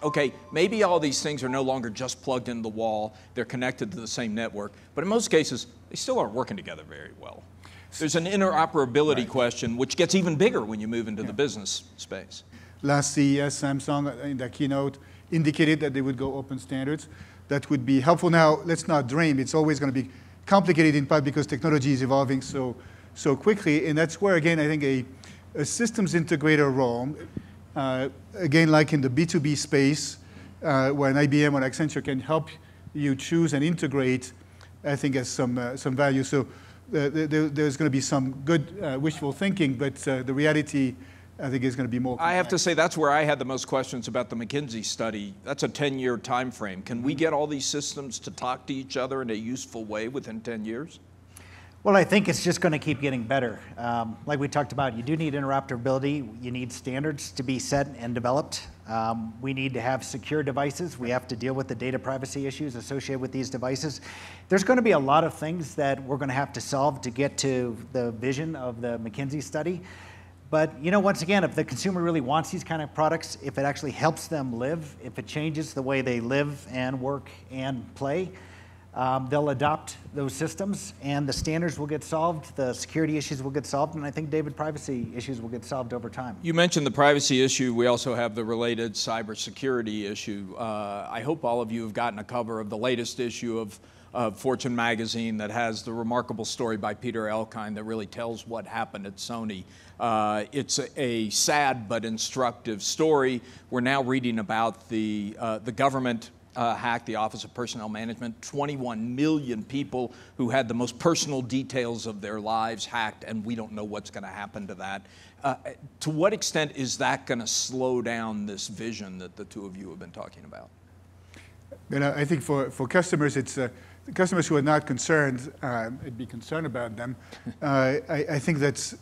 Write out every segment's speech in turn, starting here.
Okay, maybe all these things are no longer just plugged into the wall, they're connected to the same network, but in most cases, they still aren't working together very well. There's an interoperability question, which gets even bigger when you move into the business space. Last CES, Samsung, in their keynote, indicated that they would go open standards. That would be helpful. Now, let's not dream. It's always going to be complicated in part because technology is evolving so quickly, and that's where, again, I think a systems integrator role, again, like in the B2B space, where an IBM or Accenture can help you choose and integrate, I think has some value. So there's going to be some good wishful thinking, but the reality, I think, is going to be more complex. I have to say that's where I had the most questions about the McKinsey study. That's a 10-year time frame. Can we get all these systems to talk to each other in a useful way within 10 years? Well, I think it's just going to keep getting better. Like we talked about, you do need interoperability. You need standards to be set and developed. We need to have secure devices. We have to deal with the data privacy issues associated with these devices. There's going to be a lot of things that we're going to have to solve to get to the vision of the McKinsey study. But once again, if the consumer really wants these kind of products, if it actually helps them live, if it changes the way they live and work and play, they'll adopt those systems, and the standards will get solved, the security issues will get solved, and I think data privacy issues will get solved over time. You mentioned the privacy issue. We also have the related cybersecurity issue. I hope all of you have gotten a cover of the latest issue of Fortune magazine that has the remarkable story by Peter Elkind that really tells what happened at Sony. It's a sad but instructive story. We're now reading about the government hacked the Office of Personnel Management. 21 million people who had the most personal details of their lives hacked, and we don't know what's going to happen to that. To what extent is that going to slow down this vision that the two of you have been talking about? I think for customers, it's customers who are not concerned, I'd be concerned about them. I think that's,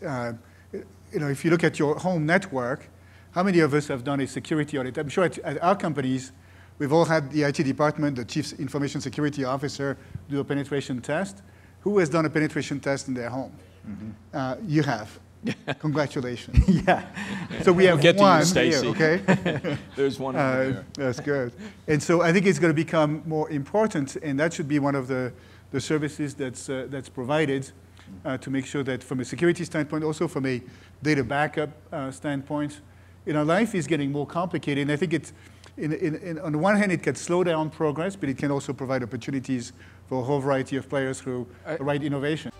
if you look at your home network, how many of us have done a security audit? I'm sure at our companies, we've all had the IT department, the Chief Information Security Officer, do a penetration test. Who has done a penetration test in their home? Mm-hmm. You have. Congratulations. Yeah. So we have get one to you, here, okay? There's one over there. That's good. And so I think it's going to become more important, and that should be one of the services that's provided to make sure that from a security standpoint, also from a data backup standpoint, life is getting more complicated, and I think it's, on the one hand, it can slow down progress, but it can also provide opportunities for a whole variety of players through the right innovation.